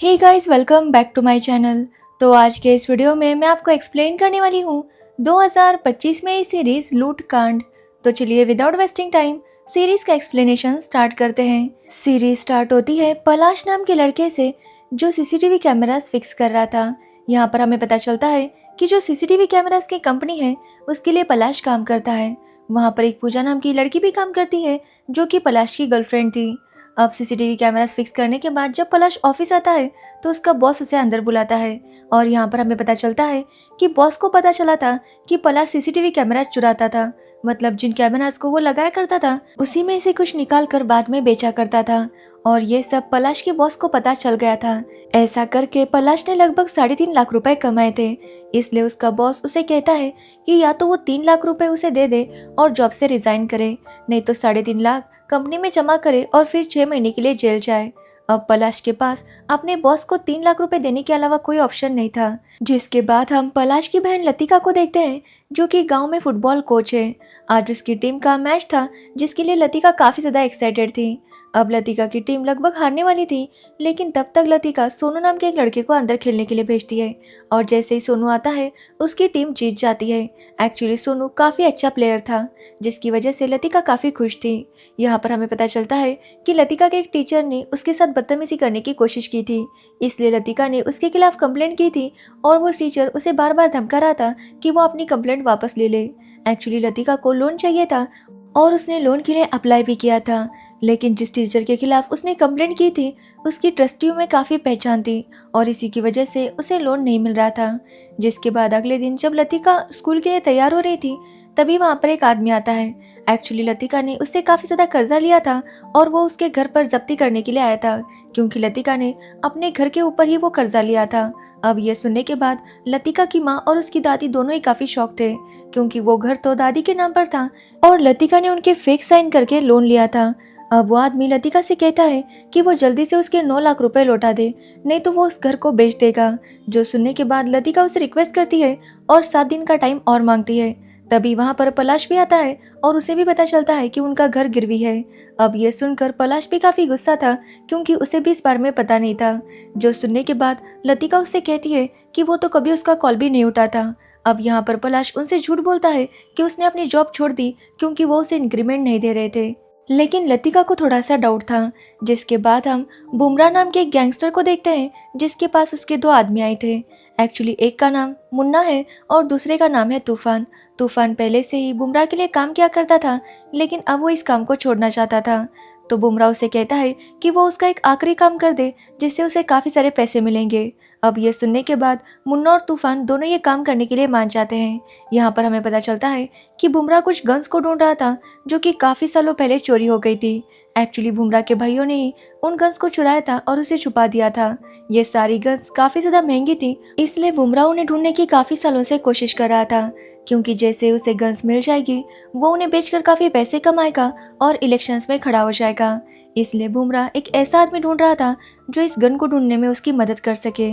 Hey guys, welcome back to my channel. तो आज के इस वीडियो में मैं आपको एक्सप्लेन करने वाली हूँ 2025 में सीरीज लूट कांड। तो चलिए विदाउट वेस्टिंग टाइम सीरीज का एक्सप्लेनेशन स्टार्ट करते हैं। सीरीज स्टार्ट होती है पलाश नाम के लड़के से जो सीसीटीवी कैमरास फिक्स कर रहा था। यहाँ पर हमें पता चलता है कि जो सीसीटीवी कैमरास की कंपनी है उसके लिए पलाश काम करता है। वहाँ पर एक पूजा नाम की लड़की भी काम करती है जो कि पलाश की गर्लफ्रेंड थी। अब सीसीटीवी कैमरास फिक्स करने के बाद जब पलाश ऑफिस आता है तो उसका बॉस उसे अंदर बुलाता है और यहाँ पर हमें पता चलता है कि बॉस को पता चला था कि पलाश सीसीटीवी कैमरास चुराता था। मतलब जिन कैमरास को वो लगाया करता था उसी में से कुछ निकाल कर बाद में बेचा करता था और ये सब पलाश के बॉस को पता चल गया था। ऐसा करके पलाश ने लगभग 3.5 लाख रुपए कमाए थे। इसलिए उसका बॉस उसे कहता है कि या तो वो 3 लाख रुपए उसे दे दे और जॉब से रिजाइन करे, नहीं तो 3.5 लाख कंपनी में जमा करे और फिर 6 महीने के लिए जेल जाए। अब पलाश के पास अपने बॉस को 3 लाख रुपए देने के अलावा कोई ऑप्शन नहीं था। जिसके बाद हम पलाश की बहन लतिका को देखते हैं जो कि गांव में फुटबॉल कोच है। आज उसकी टीम का मैच था जिसके लिए लतिका काफी ज्यादा एक्साइटेड थी। अब लतिका की टीम लगभग हारने वाली थी, लेकिन तब तक लतिका सोनू नाम के एक लड़के को अंदर खेलने के लिए भेजती है और जैसे ही सोनू आता है उसकी टीम जीत जाती है। एक्चुअली सोनू काफी अच्छा प्लेयर था जिसकी वजह से लतिका काफी खुश थी। यहाँ पर हमें पता चलता है कि लतिका के एक टीचर ने उसके साथ बदतमीजी करने की कोशिश की थी, इसलिए लतिका ने उसके खिलाफ कंप्लेंट की थी और वो टीचर उसे बार बार धमका रहा था कि वो अपनी कंप्लेंट वापस ले ले। एक्चुअली लतिका को लोन चाहिए था और उसने लोन के लिए अप्लाई भी किया था, लेकिन जिस टीचर के खिलाफ उसने कंप्लेंट की थी उसकी ट्रस्टियों में काफ़ी पहचान थी और इसी की वजह से उसे लोन नहीं मिल रहा था। जिसके बाद अगले दिन जब लतिका स्कूल के लिए तैयार हो रही थी तभी वहाँ पर एक आदमी आता है। एक्चुअली लतिका ने उससे काफ़ी ज़्यादा कर्जा लिया था और वो उसके घर पर जब्ती करने के लिए आया था क्योंकि लतिका ने अपने घर के ऊपर ही वो कर्जा लिया था। अब ये सुनने के बाद लतिका की माँ और उसकी दादी दोनों ही काफ़ी शॉक थे क्योंकि वो घर तो दादी के नाम पर था और लतिका ने उनके फेक साइन करके लोन लिया था। अब वो आदमी लतिका से कहता है कि वो जल्दी से उसके 9 लाख रुपए लौटा दे, नहीं तो वो उस घर को बेच देगा। जो सुनने के बाद लतिका उसे रिक्वेस्ट करती है और 7 दिन का टाइम और मांगती है। तभी वहाँ पर पलाश भी आता है और उसे भी पता चलता है कि उनका घर गिरवी है। अब ये सुनकर पलाश भी काफी गुस्सा था क्योंकि उसे भी इस बारे में पता नहीं था। जो सुनने के बाद लतिका उससे कहती है कि वो तो कभी उसका कॉल भी नहीं उठाता। अब यहाँ पर पलाश उनसे झूठ बोलता है कि उसने अपनी जॉब छोड़ दी क्योंकि वो उसे इंक्रीमेंट नहीं दे रहे थे, लेकिन लतिका को थोड़ा सा डाउट था। जिसके बाद हम बुमराह नाम के एक गैंगस्टर को देखते हैं जिसके पास उसके 2 आदमी आए थे। एक्चुअली एक का नाम मुन्ना है और दूसरे का नाम है तूफान। तूफान पहले से ही बुमराह के लिए काम किया करता था, लेकिन अब वो इस काम को छोड़ना चाहता था। तो बुमराह उसे कहता है कि वो उसका एक आखिरी काम कर दे जिससे उसे काफ़ी सारे पैसे मिलेंगे। अब ये सुनने के बाद मुन्ना और तूफान दोनों ये काम करने के लिए मान जाते हैं। यहाँ पर हमें पता चलता है कि बुमराह कुछ गन्स को ढूंढ रहा था जो कि काफ़ी सालों पहले चोरी हो गई थी। एक्चुअली बुमराह के भाइयों ने ही उन गन्स को चुराया था और उसे छुपा दिया था। ये सारी गन्स काफ़ी ज़्यादा महंगी थी, इसलिए बुमराह उन्हें ढूंढने की काफ़ी सालों से कोशिश कर रहा था क्योंकि जैसे उसे गन्स मिल जाएगी वो उन्हें बेचकर काफ़ी पैसे कमाएगा और इलेक्शंस में खड़ा हो जाएगा। इसलिए बुमराह एक ऐसा आदमी ढूंढ रहा था जो इस गन को ढूंढने में उसकी मदद कर सके।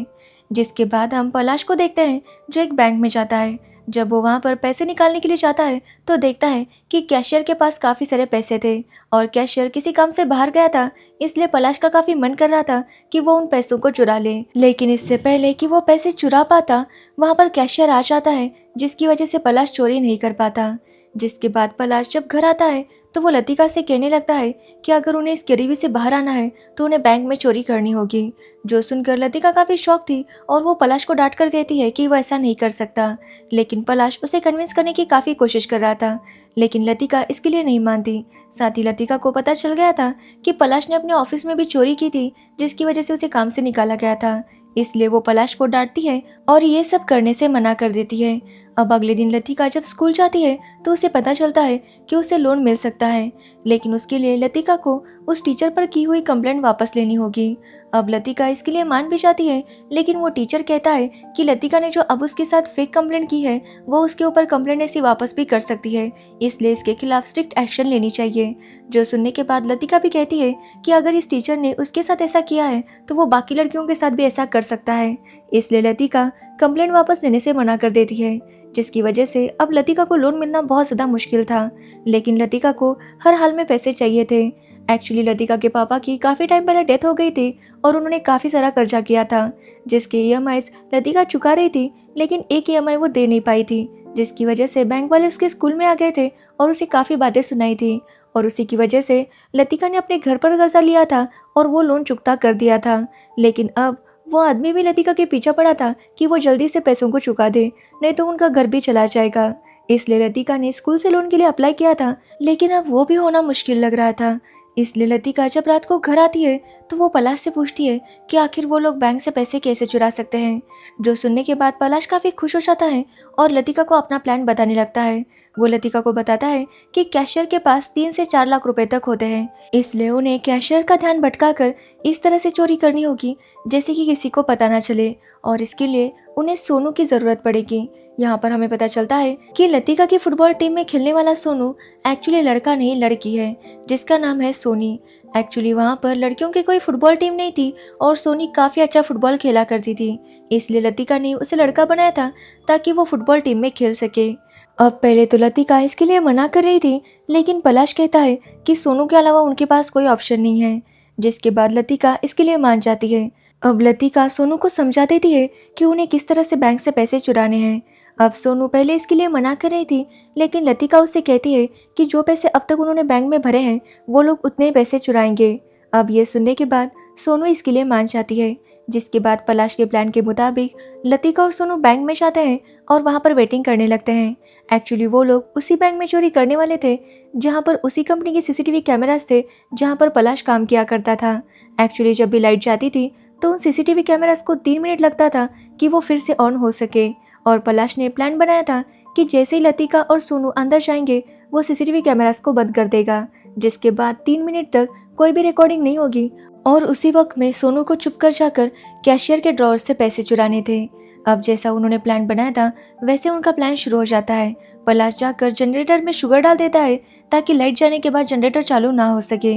जिसके बाद हम पलाश को देखते हैं जो एक बैंक में जाता है। जब वो वहाँ पर पैसे निकालने के लिए जाता है तो देखता है कि कैशियर के पास काफ़ी सारे पैसे थे और कैशियर किसी काम से बाहर गया था, इसलिए पलाश का काफ़ी मन कर रहा था कि वो उन पैसों को चुरा ले। लेकिन इससे पहले कि वो पैसे चुरा पाता वहाँ पर कैशियर आ जाता है जिसकी वजह से पलाश चोरी नहीं कर पाता। जिसके बाद पलाश जब घर आता है तो वो लतिका से कहने लगता है कि अगर उन्हें इस गरीबी से बाहर आना है तो उन्हें बैंक में चोरी करनी होगी। जो सुनकर लतिका काफ़ी शौक थी और वो पलाश को डांट कर कहती है कि वो ऐसा नहीं कर सकता, लेकिन पलाश उसे कन्विंस करने की काफ़ी कोशिश कर रहा था, लेकिन लतिका इसके लिए नहीं मानती। साथ ही लतिका को पता चल गया था कि पलाश ने अपने ऑफिस में भी चोरी की थी जिसकी वजह से उसे काम से निकाला गया था, इसलिए वो पलाश को डांटती है और ये सब करने से मना कर देती है। अब अगले दिन लतिका जब स्कूल जाती है तो उसे पता चलता है कि उसे लोन मिल सकता है, लेकिन उसके लिए लतिका को उस टीचर पर की हुई कंप्लेंट वापस लेनी होगी। अब लतिका इसके लिए मान भी जाती है, लेकिन वो टीचर कहता है कि लतिका ने जो अब उसके साथ फेक कंप्लेंट की है वो उसके ऊपर कंप्लेंट ऐसी वापस भी कर सकती है, इसलिए इसके खिलाफ स्ट्रिक्ट एक्शन लेनी चाहिए। जो सुनने के बाद लतिका भी कहती है कि अगर इस टीचर ने उसके साथ ऐसा किया है तो वो बाकी लड़कियों के साथ भी ऐसा कर सकता है, इसलिए लतिका कंप्लेंट वापस लेने से मना कर देती है। जिसकी वजह से अब लतिका को लोन मिलना बहुत ज़्यादा मुश्किल था, लेकिन लतिका को हर हाल में पैसे चाहिए थे। एक्चुअली लतिका के पापा की काफ़ी टाइम पहले डेथ हो गई थी और उन्होंने काफ़ी सारा कर्जा किया था, जिसके ईएमआईज लतिका चुका रही थी, लेकिन एक ईएमआई वो दे नहीं पाई थी, जिसकी वजह से बैंक वाले उसके स्कूल में आ गए थे और उसे काफ़ी बातें सुनाई थी। और उसी की वजह से लतिका ने अपने घर पर कर्जा लिया था और वो लोन चुकता कर दिया था। लेकिन अब वो आदमी भी लतिका के पीछे पड़ा था कि वो जल्दी से पैसों को चुका दे, नहीं तो उनका घर भी चला जाएगा। इसलिए लतिका ने स्कूल से लोन के लिए अप्लाई किया था, लेकिन अब वो भी होना मुश्किल लग रहा था। इसलिए लतिका जब रात को घर आती है तो वो पलाश से पूछती है कि आखिर वो लोग बैंक से पैसे कैसे चुरा सकते हैं। जो सुनने के बाद पलाश काफ़ी खुश हो जाता है और लतिका को अपना प्लान बताने लगता है। वो लतिका को बताता है कि कैशियर के पास 3 से 4 लाख रुपए तक होते हैं, इसलिए उन्हें कैशियर का ध्यान भटकाकर इस तरह से चोरी करनी होगी जैसे कि किसी को पता ना चले, और इसके लिए उन्हें सोनू की ज़रूरत पड़ेगी। यहाँ पर हमें पता चलता है कि लतिका की फुटबॉल टीम में खेलने वाला सोनू एक्चुअली लड़का नहीं लड़की है, जिसका नाम है सोनी। एक्चुअली वहाँ पर लड़कियों की कोई फुटबॉल टीम नहीं थी और सोनी काफ़ी अच्छा फुटबॉल खेला करती थी, इसलिए लतिका ने उसे लड़का बनाया था ताकि वो फुटबॉल टीम में खेल सके। अब पहले तो लतिका इसके लिए मना कर रही थी, लेकिन पलाश कहता है कि सोनू के अलावा उनके पास कोई ऑप्शन नहीं है, जिसके बाद लतिका इसके लिए मान जाती है। अब लतिका सोनू को समझा देती है कि उन्हें किस तरह से बैंक से पैसे चुराने हैं। अब सोनू पहले इसके लिए मना कर रही थी, लेकिन लतिका उससे कहती है कि जो पैसे अब तक उन्होंने बैंक में भरे हैं वो लोग उतने ही पैसे चुराएंगे। अब ये सुनने के बाद सोनू इसके लिए मान जाती है, जिसके बाद पलाश के प्लान के मुताबिक लतिका और सोनू बैंक में जाते हैं और वहाँ पर वेटिंग करने लगते हैं। एक्चुअली वो लोग उसी बैंक में चोरी करने वाले थे जहाँ पर उसी कंपनी के सीसीटीवी कैमरास थे जहाँ पर पलाश काम किया करता था। एक्चुअली जब भी लाइट जाती थी तो उन सीसीटीवी कैमरास को 3 मिनट लगता था कि वो फिर से ऑन हो सके, और पलाश ने प्लान बनाया था कि जैसे ही लतिका और सोनू अंदर जाएंगे वो सीसीटीवी कैमरास को बंद कर देगा, जिसके बाद 3 मिनट तक कोई भी रिकॉर्डिंग नहीं होगी और उसी वक्त में सोनू को चुप कर जाकर कैशियर के ड्रॉअर से पैसे चुराने थे। अब जैसा उन्होंने प्लान बनाया था वैसे उनका प्लान शुरू हो जाता है। पलाश जाकर जनरेटर में शुगर डाल देता है ताकि लाइट जाने के बाद जनरेटर चालू ना हो सके,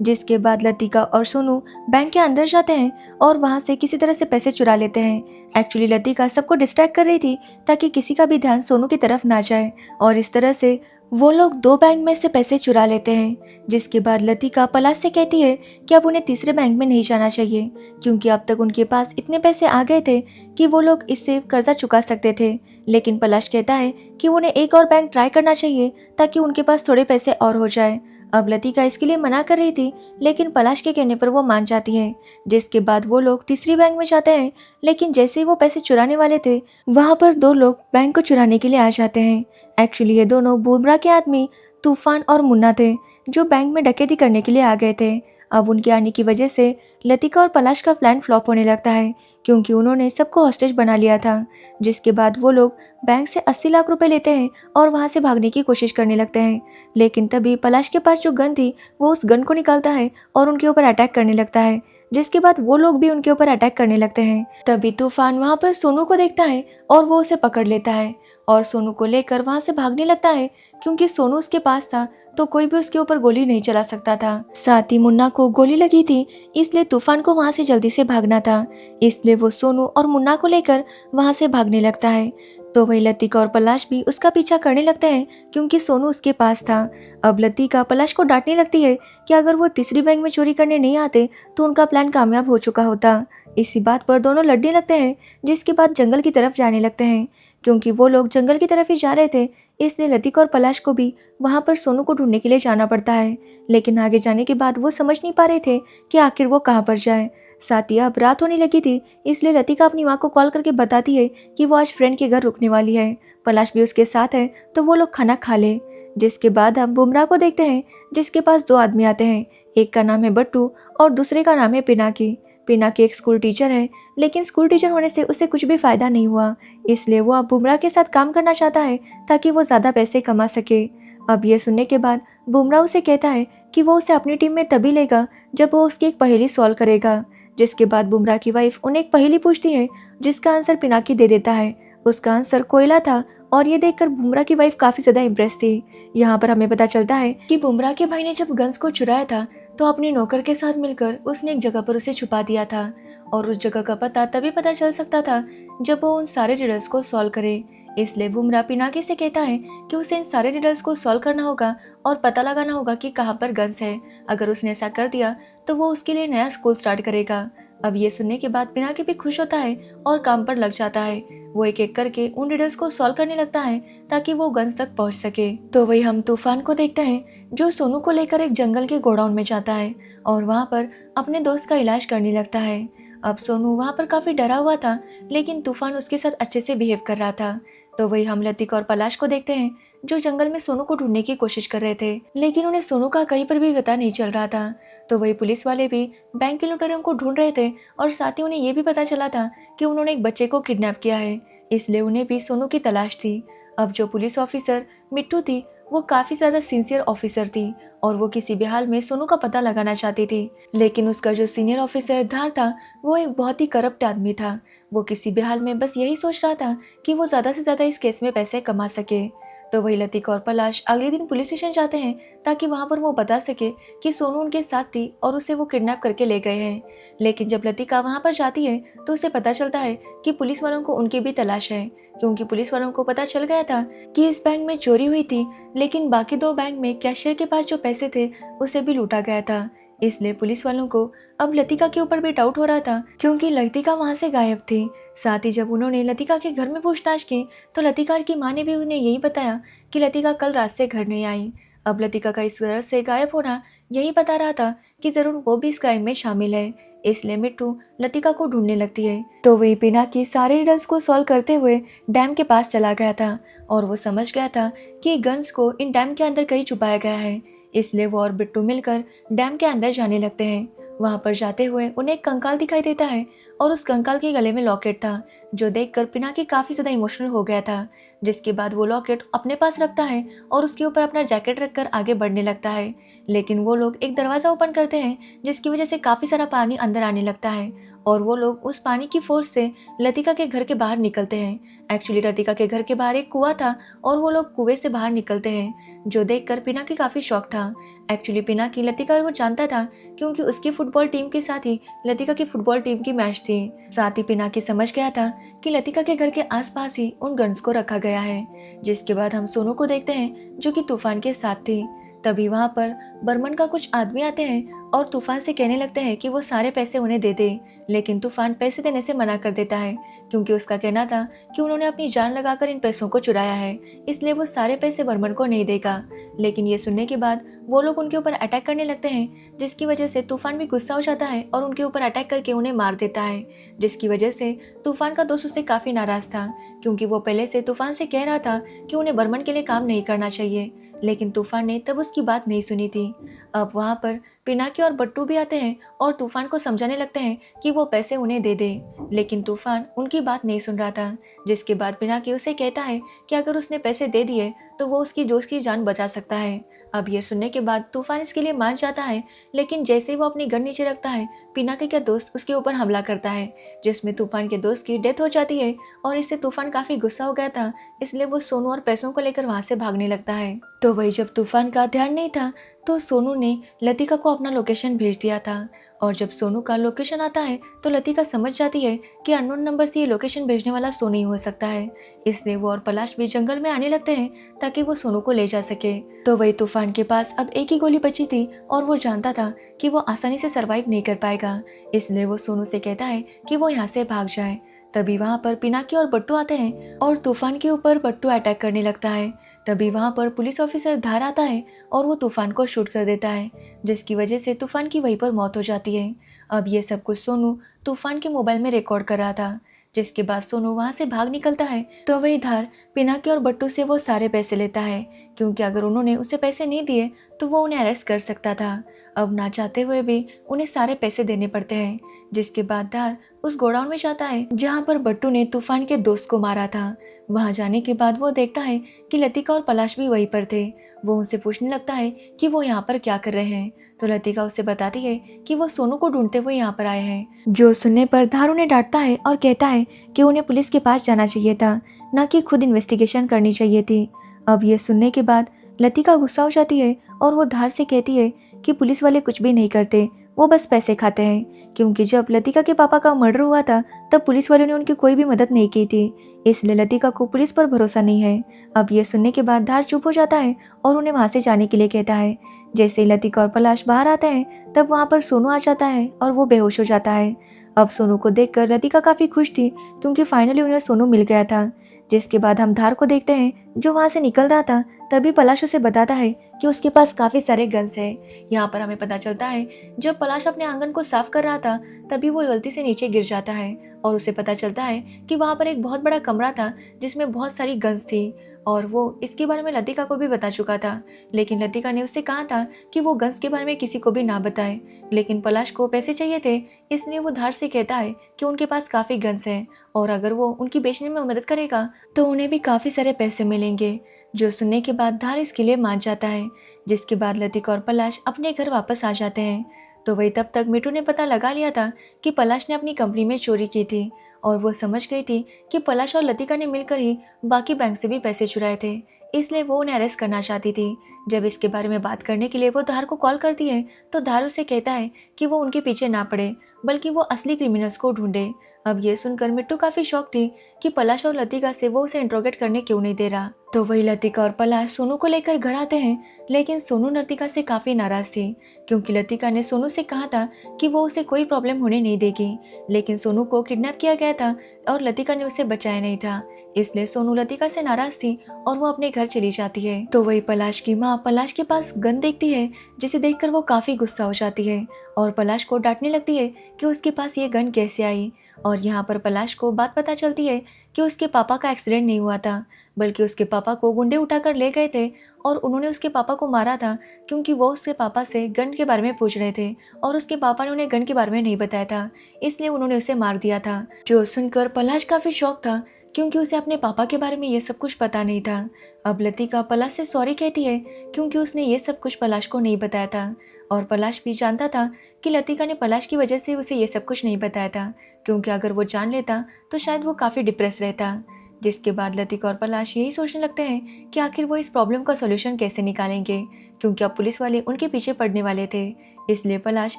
जिसके बाद लतिका और सोनू बैंक के अंदर जाते हैं और वहां से किसी तरह से पैसे चुरा लेते हैं। एक्चुअली लतिका सबको डिस्ट्रैक्ट कर रही थी ताकि किसी का भी ध्यान सोनू की तरफ ना जाए, और इस तरह से वो लोग 2 बैंक में से पैसे चुरा लेते हैं। जिसके बाद लतिका पलाश से कहती है कि अब उन्हें तीसरे बैंक में नहीं जाना चाहिए, क्योंकि अब तक उनके पास इतने पैसे आ गए थे कि वो लोग इससे कर्जा चुका सकते थे। लेकिन पलाश कहता है कि उन्हें एक और बैंक ट्राई करना चाहिए ताकि उनके पास थोड़े पैसे और हो जाए। अब लतिका इसके लिए मना कर रही थी, लेकिन पलाश के कहने पर वो मान जाती है। जिसके बाद वो लोग तीसरी बैंक में जाते हैं, लेकिन जैसे ही वो पैसे चुराने वाले थे वहाँ पर 2 लोग बैंक को चुराने के लिए आ जाते हैं। एक्चुअली ये दोनों बुमराह के आदमी तूफान और मुन्ना थे, जो बैंक में डकैती करने के लिए आ गए थे। अब उनके आने की वजह से लतिका और पलाश का प्लान फ्लॉप होने लगता है, क्योंकि उन्होंने सबको हॉस्टेज बना लिया था। जिसके बाद वो लोग बैंक से 80 लाख रुपए लेते हैं और वहां से भागने की कोशिश करने लगते हैं। लेकिन तभी पलाश के पास जो गन थी वो उस गन को निकालता है और उनके ऊपर अटैक करने लगता है, जिसके बाद वो लोग भी उनके ऊपर अटैक करने लगते हैं। तभी तूफान वहां पर सोनू को देखता है और वो उसे पकड़ लेता है और सोनू को लेकर वहां से भागने लगता है, क्योंकि सोनू उसके पास था तो कोई भी उसके ऊपर गोली नहीं चला सकता था। साथ ही मुन्ना को गोली लगी थी, इसलिए तूफान को वहां से जल्दी से भागना था, इसलिए वो सोनू और मुन्ना को लेकर वहां से भागने लगता है। तो वही लतिका और पलाश भी उसका पीछा करने लगते हैं, क्योंकि सोनू उसके पास था। अब लतिका पलाश को डांटने लगती है कि अगर वो तीसरी बैंक में चोरी करने नहीं आते तो उनका प्लान कामयाब हो चुका होता। इसी बात पर दोनों लड़ने लगते हैं, जिसके बाद जंगल की तरफ जाने लगते हैं। क्योंकि वो लोग जंगल की तरफ ही जा रहे थे, इसलिए लतिका और पलाश को भी वहाँ पर सोनू को ढूंढने के लिए जाना पड़ता है। लेकिन आगे जाने के बाद वो समझ नहीं पा रहे थे कि आखिर वो कहाँ पर जाए। साथ ही अब रात होने लगी थी, इसलिए लतिका अपनी माँ को कॉल करके बताती है कि वो आज फ्रेंड के घर रुकने वाली है। पलाश भी उसके साथ है तो वो लोग खाना खा ले। जिसके बाद हम बुमराह को देखते हैं, जिसके पास 2 आदमी आते हैं। एक का नाम है बट्टू और दूसरे का नाम है पिनाकी। पिनाकी एक स्कूल टीचर है, लेकिन स्कूल टीचर होने से उसे कुछ भी फ़ायदा नहीं हुआ, इसलिए वो अब बुमराह के साथ काम करना चाहता है ताकि वो ज़्यादा पैसे कमा सके। अब ये सुनने के बाद बुमराह उसे कहता है कि वो उसे अपनी टीम में तभी लेगा जब वो उसकी एक पहेली सॉल्व करेगा। जिसके बाद बुमराह की वाइफ उन्हें एक पहेली पूछती है, जिसका आंसर पिनाकी दे देता है। उसका आंसर कोयला था, और ये देखकर बुमराह की वाइफ काफ़ी ज़्यादा इम्प्रेस थी। यहाँ पर हमें पता चलता है कि बुमराह के भाई ने जब गन्स को चुराया था तो अपने नौकर के साथ मिलकर उसने एक जगह पर उसे छुपा दिया था, और उस जगह का पता तभी पता चल सकता था जब वो उन सारे रिडल्स को सॉल्व करे। इसलिए बुमराह पिनाकी से कहता है कि उसे इन सारे रिडल्स को सॉल्व करना होगा और पता लगाना होगा कि कहाँ पर गन्स है। अगर उसने ऐसा कर दिया तो वो उसके लिए नया स्कूल स्टार्ट करेगा। अब ये सुनने के बाद पिनाकी भी खुश होता है और काम पर लग जाता है। वो एक एक करके उन रिडल्स को सॉल्व करने लगता है ताकि वो गन्स तक पहुंच सके। तो वही हम तूफान को देखते हैं जो सोनू को लेकर एक जंगल के गोडाउन में जाता है और वहाँ पर अपने दोस्त का इलाज करने लगता है। अब सोनू वहाँ पर काफी डरा हुआ था, लेकिन तूफान उसके साथ अच्छे से बिहेव कर रहा था। तो वही हम लतिका और पलाश को देखते हैं जो जंगल में सोनू को ढूंढने की कोशिश कर रहे थे, लेकिन उन्हें सोनू का कहीं पर भी पता नहीं चल रहा था। तो वही पुलिस वाले भी बैंक के लुटेरों को ढूंढ रहे थे और साथ ही उन्हें ये भी पता चला था कि उन्होंने एक बच्चे को किडनैप किया है, इसलिए उन्हें भी सोनू की तलाश थी। अब जो पुलिस ऑफिसर मिट्टू थी वो काफी ज्यादा सिंसियर ऑफिसर थी और वो किसी भी हाल में सोनू का पता लगाना चाहती थी, लेकिन उसका जो सीनियर ऑफिसर धार था वो एक बहुत ही करप्ट आदमी था। वो किसी भी हाल में बस यही सोच रहा था कि वो ज्यादा से ज्यादा इस केस में पैसे कमा सके। तो वही लतिका और पलाश अगले दिन पुलिस स्टेशन जाते हैं ताकि वहां पर वो बता सके कि सोनू उनके साथ थी और उसे वो किडनैप करके ले गए हैं। लेकिन जब लतिका वहां पर जाती है तो उसे पता चलता है कि पुलिस वालों को उनकी भी तलाश है, क्योंकि पुलिस वालों को पता चल गया था कि इस बैंक में चोरी हुई थी, लेकिन बाकी दो बैंक में कैशियर के पास जो पैसे थे उसे भी लूटा गया था। इसलिए पुलिस वालों को अब लतिका के ऊपर भी डाउट हो रहा था, क्योंकि लतिका वहां से गायब थी। साथ ही जब उन्होंने लतिका के घर में पूछताछ की तो लतिका की माँ ने भी उन्हें यही बताया कि लतिका कल रात से घर नहीं आई। अब लतिका का इस तरह से गायब होना यही बता रहा था कि जरूर वो भी इस क्राइम में शामिल है, इसलिए मिट्टू लतिका को ढूंढने लगती है। तो वही पिनाकी सारे रिडल्स को सॉल्व करते हुए डैम के पास चला गया था और वो समझ गया था कि गन्स को इन डैम के अंदर कहीं छुपाया गया है, इसलिए वो और बिट्टू मिलकर डैम के अंदर जाने लगते हैं। वहां पर जाते हुए उन्हें एक कंकाल दिखाई देता है और उस कंकाल के गले में लॉकेट था, जो देखकर पिनाकी काफी ज्यादा इमोशनल हो गया था। जिसके बाद वो लॉकेट अपने पास रखता है और उसके ऊपर अपना जैकेट रखकर आगे बढ़ने लगता है, लेकिन वो लोग एक दरवाजा ओपन करते हैं जिसकी वजह से काफी सारा पानी अंदर आने लगता है और वो लोग उस पानी की फोर्स से लतिका के घर के बाहर निकलते हैं। एक्चुअली लतिका के घर के बाहर एक कुआं था और वो लोग कुएं से बाहर निकलते हैं, जो देखकर पिनाकी काफी शॉक था। एक्चुअली पिनाकी लतिका को जानता था, क्योंकि उसकी फुटबॉल टीम के साथ ही लतिका की फुटबॉल टीम की मैच थी। साथ ही पिनाकी समझ गया था कि लतिका के घर के आसपास ही उन गन्स को रखा गया है। जिसके बाद हम सोनू को देखते हैं जो कि तूफान के साथ थी। तभी वहां पर बर्मन का कुछ आदमी आते हैं और तूफान से कहने लगते हैं कि वो सारे पैसे उन्हें दे दे, लेकिन तूफान पैसे देने से मना कर देता है, क्योंकि उसका कहना था कि उन्होंने अपनी जान लगाकर इन पैसों को चुराया है, इसलिए वो सारे पैसे बर्मन को नहीं देगा। लेकिन ये सुनने के बाद वो लोग उनके ऊपर अटैक करने लगते हैं, जिसकी वजह से तूफान भी गुस्सा हो जाता है और उनके ऊपर अटैक करके उन्हें मार देता है। जिसकी वजह से तूफान का दोस्त उससे काफी नाराज था, क्योंकि वो पहले से तूफान से कह रहा था कि उन्हें बर्मन के लिए काम नहीं करना चाहिए, लेकिन तूफान ने तब उसकी बात नहीं सुनी थी। अब वहाँ पर पिनाकी और बट्टू भी आते हैं और तूफान को समझाने लगते हैं कि वो पैसे उन्हें दे दे, लेकिन तूफान उनकी बात नहीं सुन रहा था। जिसके बाद पिनाकी उसे कहता है कि अगर उसने पैसे दे दिए तो वो उसकी दोस्त की जान बचा सकता है। अब ये सुनने के बाद तूफान इसके लिए मान जाता है, लेकिन जैसे ही वो अपनी गन नीचे रखता है पिनाकी का दोस्त उसके ऊपर हमला करता है, जिसमें तूफान के दोस्त की डेथ हो जाती है और इससे तूफान काफी गुस्सा हो गया था, इसलिए वो सोनू और पैसों को लेकर वहां से भागने लगता है। तो वही जब तूफान का ध्यान नहीं था तो सोनू ने लतिका को अपना लोकेशन भेज दिया था, और जब सोनू का लोकेशन आता है तो लतिका समझ जाती है कि अननोन नंबर से ये लोकेशन भेजने वाला सोनू ही हो सकता है, इसलिए वो और पलाश भी जंगल में आने लगते हैं ताकि वो सोनू को ले जा सके। तो वही तूफान के पास अब एक ही गोली बची थी और वो जानता था कि वो आसानी से सरवाइव नहीं कर पाएगा, इसलिए वो सोनू से कहता है कि वो यहाँ से भाग जाए। तभी वहाँ पर पिनाकी और बट्टू आते हैं और तूफान के ऊपर बट्टू अटैक करने लगता है। तभी वहाँ पर पुलिस ऑफिसर धार आता है और वो तूफान को शूट कर देता है, जिसकी वजह से तूफान की वहीं पर मौत हो जाती है। अब ये सब कुछ सोनू तूफान के मोबाइल में रिकॉर्ड कर रहा था। जिसके बाद सोनू वहाँ से भाग निकलता है तो वही धार पिनाकी और बट्टू से वो सारे पैसे लेता है, क्योंकि अगर उन्होंने उसे पैसे नहीं दिए तो वो उन्हें अरेस्ट कर सकता था। अब ना चाहते हुए भी उन्हें सारे पैसे देने पड़ते हैं। जिसके बाद धार उस गोडाउन में जाता है जहाँ पर बट्टू ने तूफान के दोस्त को मारा था। वहां जाने के बाद वो देखता है कि लतिका और पलाश भी वहीं पर थे। वो उनसे पूछने लगता है कि वो यहाँ पर क्या कर रहे हैं, तो लतिका उसे बताती है कि वो सोनू को ढूंढते हुए यहाँ पर आए हैं। जो सुनने पर धार उन्हें डांटता है और कहता है कि उन्हें पुलिस के पास जाना चाहिए था, न कि खुद इन्वेस्टिगेशन करनी चाहिए थी। अब ये सुनने के बाद लतिका गुस्सा हो जाती है और वो धार से कहती है कि पुलिस वाले कुछ भी नहीं करते, वो बस पैसे खाते हैं, क्योंकि जब लतिका के पापा का मर्डर हुआ था तब पुलिस वालों ने उनकी कोई भी मदद नहीं की थी, इसलिए लतिका को पुलिस पर भरोसा नहीं है। अब ये सुनने के बाद धार चुप हो जाता है और उन्हें वहाँ से जाने के लिए कहता है। जैसे ही लतिका और पलाश बाहर आते हैं तब वहाँ पर सोनू आ जाता है और वो बेहोश हो जाता है। अब सोनू को देखकर लतिका काफ़ी खुश थी, क्योंकि फाइनली उन्हें सोनू मिल गया था। जिसके बाद हम धार को देखते हैं जो वहाँ से निकल रहा था। तभी पलाश उसे बताता है कि उसके पास काफ़ी सारे गन्स हैं। यहाँ पर हमें पता चलता है जब पलाश अपने आंगन को साफ कर रहा था तभी वो गलती से नीचे गिर जाता है और उसे पता चलता है कि वहाँ पर एक बहुत बड़ा कमरा था जिसमें बहुत सारी गन्स थी, और वो इसके बारे में लतिका को भी बता चुका था। लेकिन लतिका ने उससे कहा था कि वो गन्स के बारे में किसी को भी ना बताए, लेकिन पलाश को पैसे चाहिए थे, इसलिए वो धार से कहता है कि उनके पास काफ़ी गन्स हैं और अगर वो उनकी बेचने में मदद करेगा तो उन्हें भी काफ़ी सारे पैसे मिलेंगे। जो सुनने के बाद धार इसके लिए मान जाता है। जिसके बाद लतिका और पलाश अपने घर वापस आ जाते हैं। तो वही तब तक मिट्टू ने पता लगा लिया था कि पलाश ने अपनी कंपनी में चोरी की थी, और वो समझ गई थी कि पलाश और लतिका ने मिलकर ही बाकी बैंक से भी पैसे चुराए थे, इसलिए वो उन्हें अरेस्ट करना चाहती थी। जब इसके बारे में बात करने के लिए वो धार को कॉल करती है तो धार उसे कहता है कि वो उनके पीछे ना पड़े, बल्कि वो असली क्रिमिनल्स को ढूंढे। अब ये सुनकर मिट्टू काफ़ी शॉक थी कि पलाश और लतिका से वो उसे इंट्रोगेट करने क्यों नहीं दे रहा। तो वही लतिका और पलाश सोनू को लेकर घर आते हैं, लेकिन सोनू लतिका से काफ़ी नाराज़ थी, क्योंकि लतिका ने सोनू से कहा था कि वो उसे कोई प्रॉब्लम होने नहीं देगी, लेकिन सोनू को किडनैप किया गया था और लतिका ने उसे बचाया नहीं था, इसलिए सोनू लतिका से नाराज़ थी और वो अपने घर चली जाती है। तो वही पलाश की माँ पलाश के पास गन देखती है, जिसे देखकर वो काफ़ी गुस्सा हो जाती है और पलाश को डांटने लगती है कि उसके पास ये गन कैसे आई। और यहाँ पर पलाश को बात पता चलती है कि उसके पापा का एक्सीडेंट नहीं हुआ था, बल्कि उसके पापा को गुंडे उठाकर ले गए थे और उन्होंने उसके पापा को मारा था, क्योंकि वो उसके पापा से गन के बारे में पूछ रहे थे और उसके पापा ने उन्हें गन के बारे में नहीं बताया था, इसलिए उन्होंने उसे मार दिया था। जो सुनकर पलाश काफ़ी शॉक था, क्योंकि उसे अपने पापा के बारे में ये सब कुछ पता नहीं था। अब लतिका पलाश से सॉरी कहती है, क्योंकि उसने ये सब कुछ पलाश को नहीं बताया था, और पलाश भी जानता था कि लतिका ने पलाश की वजह से उसे ये सब कुछ नहीं बताया था, क्योंकि अगर वो जान लेता तो शायद वो काफ़ी डिप्रेस रहता। जिसके बाद लतिका और पलाश यही सोचने लगते हैं कि आखिर वो इस प्रॉब्लम का सॉल्यूशन कैसे निकालेंगे, क्योंकि अब पुलिस वाले उनके पीछे पड़ने वाले थे। इसलिए पलाश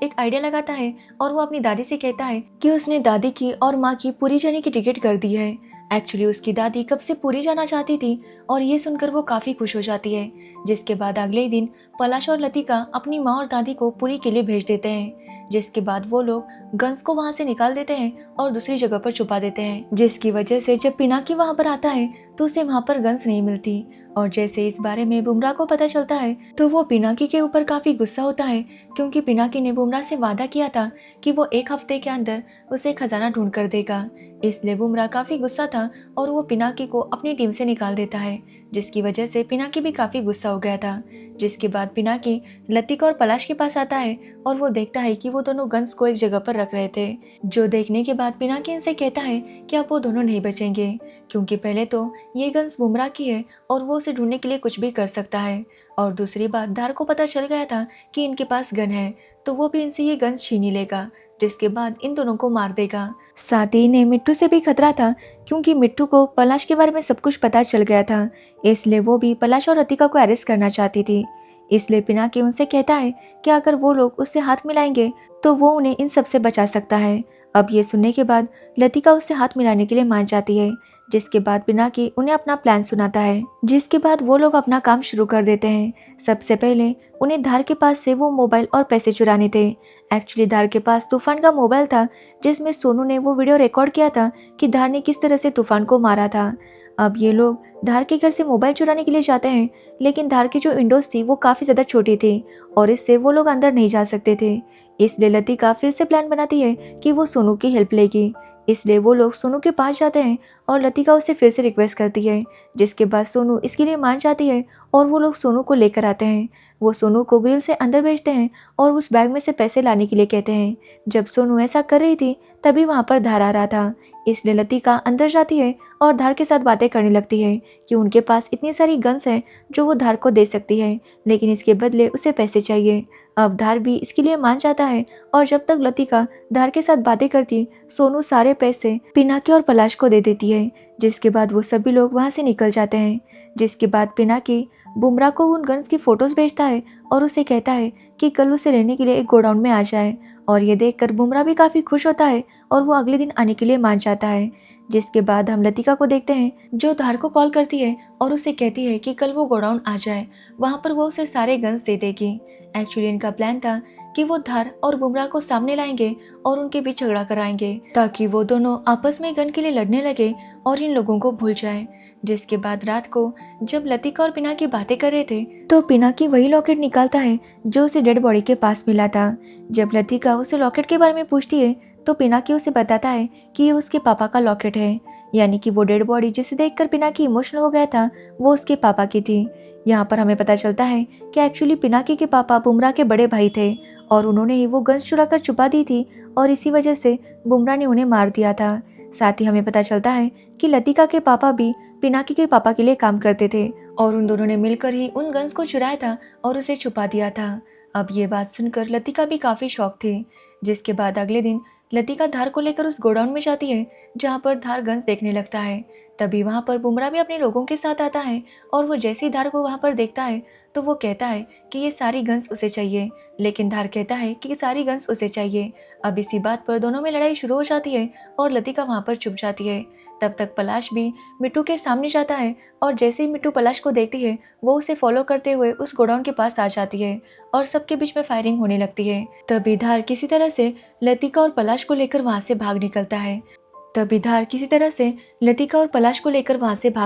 एक आइडिया लगाता है और वो अपनी दादी से कहता है कि उसने दादी की और माँ की पूरी जाने की टिकट कर दी है। एक्चुअली उसकी दादी कब से पूरी जाना चाहती थी, और ये सुनकर वो काफ़ी खुश हो जाती है। जिसके बाद अगले ही दिन पलाश और लतिका अपनी माँ और दादी को पुरी के लिए भेज देते हैं। जिसके बाद वो लोग गन्स को वहाँ से निकाल देते हैं और दूसरी जगह पर छुपा देते हैं, जिसकी वजह से जब पिनाकी वहाँ पर आता है तो उसे वहाँ पर गन्स नहीं मिलती। और जैसे इस बारे में बुमराह को पता चलता है तो वो पिनाकी के ऊपर काफ़ी गुस्सा होता है, क्योंकि पिनाकी ने बुमराह से वादा किया था कि वो 1 हफ्ते के अंदर उसे खजाना ढूंढ कर देगा। इसलिए बुमराह काफ़ी गुस्सा था और वो पिनाकी को अपनी टीम से निकाल देता है, जिसकी वजह से पिनाकी भी काफ़ी गुस्सा हो गया था। जिसके बाद पिनाकी लतिका और पलाश के पास आता है और वो देखता है कि वो दोनों गन्स को एक जगह पर रख रहे थे। जो देखने के बाद पिनाकी इनसे कहता है कि अब वो दोनों नहीं बचेंगे, क्योंकि पहले तो ये गन्स बुमराह की है और वो उसे ढूंढने के लिए कुछ भी कर सकता है, और दूसरी बात धार को पता चल गया था कि इनके पास गन है, तो वो भी इनसे ये गन्स छीन ही लेगा, जिसके बाद इन दोनों को मार देगा। साथ ही इन्हें मिट्टू से भी खतरा था, क्योंकि मिट्टू को पलाश के बारे में सब कुछ पता चल गया था, इसलिए वो भी पलाश और लतिका को अरेस्ट करना चाहती थी। इसलिए पिनाकी उनसे कहता है कि अगर वो लोग उससे हाथ मिलाएंगे तो वो उन्हें इन सब से बचा सकता है। अब ये सुनने के बाद लतिका उससे हाथ मिलाने के लिए मान जाती है, जिसके बाद पिनाकी उन्हें अपना प्लान सुनाता है। जिसके बाद वो लोग अपना काम शुरू कर देते हैं। सबसे पहले उन्हें धार के पास से वो मोबाइल और पैसे चुराने थे। एक्चुअली धार के पास तूफान का मोबाइल था, जिसमें सोनू ने वो वीडियो रिकॉर्ड किया था कि धार ने किस तरह से तूफान को मारा था। अब ये लोग धार के घर से मोबाइल चुराने के लिए जाते हैं, लेकिन धार की जो विंडोज थी वो काफ़ी ज़्यादा छोटी थी और इससे वो लोग अंदर नहीं जा सकते थे। इसलिए लतिका फिर से प्लान बनाती है कि वो सोनू की हेल्प लेगी। इसलिए वो लोग सोनू के पास जाते हैं और लतिका उससे फिर से रिक्वेस्ट करती है, जिसके बाद सोनू इसके लिए मान जाती है और वो लोग सोनू को लेकर आते हैं। वो सोनू को ग्रिल से अंदर भेजते हैं और उस बैग में से पैसे लाने के लिए कहते हैं। जब सोनू ऐसा कर रही थी तभी वहाँ पर धार आ रहा था, इसलिए लतिका अंदर जाती है और धार के साथ बातें करने लगती है कि उनके पास इतनी सारी गन्स हैं जो वो धार को दे सकती है, लेकिन इसके बदले उसे पैसे चाहिए। अब धार भी इसके लिए मान जाता है और जब तक लतिका धार के साथ बातें करती, सोनू सारे पैसे पिनाकी और पलाश को दे देती है। जिसके बाद वो सभी लोग वहाँ से निकल जाते हैं। जिसके बाद पिनाकी बुमराह को उन गन्स की फ़ोटोज़ भेजता है और उसे कहता है कि कल उसे लेने के लिए एक गोडाउन में आ जाए। और ये देखकर बुमराह भी काफ़ी खुश होता है और वो अगले दिन आने के लिए मान जाता है। जिसके बाद हम लतिका को देखते हैं जो धार को कॉल करती है और उसे कहती है कि कल वो गोडाउन आ जाए, वहाँ पर वो उसे सारे गन्स दे देगी। एक्चुअली इनका प्लान था कि वो धार और बुमराह को सामने लाएंगे और उनके बीच झगड़ा कराएंगे ताकि वो दोनों आपस में गन के लिए लड़ने लगे और इन लोगों को भूल जाए। जिसके बाद रात को जब लतिका और पिनाकी बातें कर रहे थे तो पिनाकी वही लॉकेट निकालता है जो उसे डेड बॉडी के पास मिला था। जब लतिका उसे लॉकेट के बारे में पूछती है तो पिनाकी उसे बताता है कि ये उसके पापा का लॉकेट है, यानी कि वो डेड बॉडी जिसे देखकर पिनाकी इमोशनल हो गया था वो उसके पापा की थी। यहाँ पर हमें पता चलता है कि एक्चुअली पिनाकी के पापा बुमराह के बड़े भाई थे और उन्होंने ही वो गन्स चुरा कर छुपा दी थी और इसी वजह से बुमराह ने उन्हें मार दिया था। साथ ही हमें पता चलता है कि लतिका के पापा भी पिनाकी के पापा के लिए काम करते थे और उन दोनों ने मिलकर ही उन गन्स को चुराया था और उसे छुपा दिया था। अब ये बात सुनकर लतिका भी काफ़ी शॉक थी। जिसके बाद अगले दिन लतिका धार को लेकर उस गोडाउन में जाती है जहाँ पर धार गन्स देखने लगता है। तभी वहाँ पर बुमराह भी अपने लोगों के साथ आता है और वो जैसे ही धार को वहाँ पर देखता है तो वो कहता है कि ये सारी गन्स उसे चाहिए, लेकिन धार कहता है कि सारी गन्स उसे चाहिए। अब इसी बात पर दोनों में लड़ाई शुरू हो जाती है और लतिका वहाँ पर चुप जाती है। तब तक पलाश भी मिट्टू के सामने जाता है और जैसे ही मिट्टू पलाश को देखती है वो उसे फॉलो करते हुए उस गोडाउन के पास आ जाती है और सबके बीच में फायरिंग होने लगती है। तभी धार किसी तरह से लतिका और पलाश को लेकर वहाँ से भाग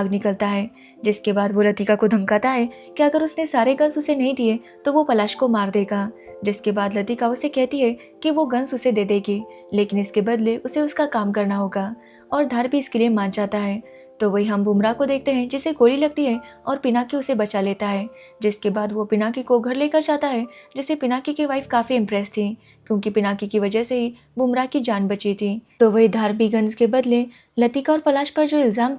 निकलता है। जिसके बाद वो लतिका को धमकाता है कि अगर उसने सारे गन्स उसे नहीं दिए तो वो पलाश को मार देगा। जिसके बाद लतिका उसे कहती है कि वो गन्स उसे दे देगी, लेकिन इसके बदले उसे उसका काम करना होगा और धार भी इसके लिए मान जाता है। तो वही हम बुमराह को देखते हैं जिसे गोली लगती है और पिनाकी उसे बचा लेता है। जिसके बाद वो पिनाकी को घर लेकर जाता है, जिससे पिनाकी की वाइफ काफ़ी इम्प्रेस थी क्योंकि पिनाकी की वजह से ही बुमराह की जान बची थी। तो वही धार भी गन्स के बदले लतिका और पलाश पर जो इल्ज़ाम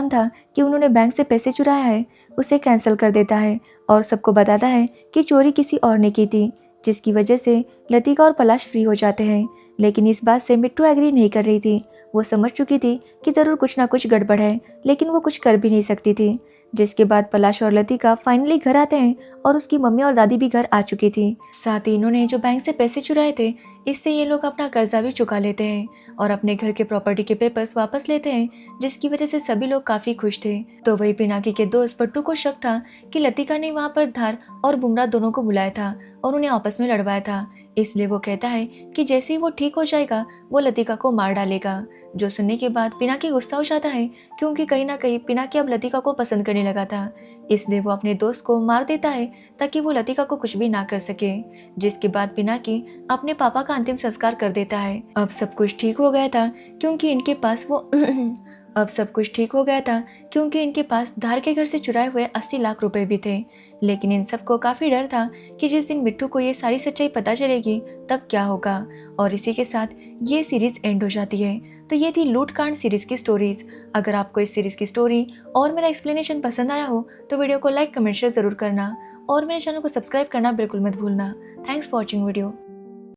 था कि उन्होंने बैंक से पैसे चुराया है उसे कैंसिल कर देता है और सबको बताता है कि चोरी किसी और ने की थी, जिसकी वजह से लतिका और पलाश फ्री हो जाते हैं। लेकिन इस बात से मिट्टू एग्री नहीं कर रही थी। वो समझ चुकी थी कि ज़रूर कुछ ना कुछ गड़बड़ है, लेकिन वो कुछ कर भी नहीं सकती थी। जिसके बाद पलाश और लतिका फाइनली घर आते हैं और उसकी मम्मी और दादी भी घर आ चुकी थी। साथ ही इन्होंने जो बैंक से पैसे चुराए थे इससे ये लोग अपना कर्जा भी चुका लेते हैं और अपने घर के प्रॉपर्टी के पेपर्स वापस लेते हैं, जिसकी वजह से सभी लोग काफ़ी खुश थे। तो वही पिनाकी के दोस्त पट्टू को शक था कि लतिका ने वहाँ पर धार और बुमराह दोनों को बुलाया था और उन्हें आपस में लड़वाया था, इसलिए वो कहता है कि जैसे ही वो ठीक हो जाएगा वो लतिका को मार डालेगा। जो सुनने के बाद पिनाकी गुस्सा हो जाता है क्योंकि कहीं ना कहीं पिनाकी अब लतिका को पसंद करने लगा था, इसलिए वो अपने दोस्त को मार देता है ताकि वो लतिका को कुछ भी ना कर सके। जिसके बाद पिनाकी अपने पापा का अंतिम संस्कार कर देता है। अब सब कुछ ठीक हो गया था क्योंकि इनके पास धार के घर से चुराए हुए 80 लाख रुपए भी थे। लेकिन इन सबको काफ़ी डर था कि जिस दिन मिट्टू को ये सारी सच्चाई पता चलेगी तब क्या होगा। और इसी के साथ ये सीरीज़ एंड हो जाती है। तो ये थी लूट कांड सीरीज़ की स्टोरीज़। अगर आपको इस सीरीज़ की स्टोरी और मेरा एक्सप्लेनेशन पसंद आया हो तो वीडियो को लाइक कमेंट शेयर ज़रूर करना और मेरे चैनल को सब्सक्राइब करना बिल्कुल मत भूलना। Thanks for watching video.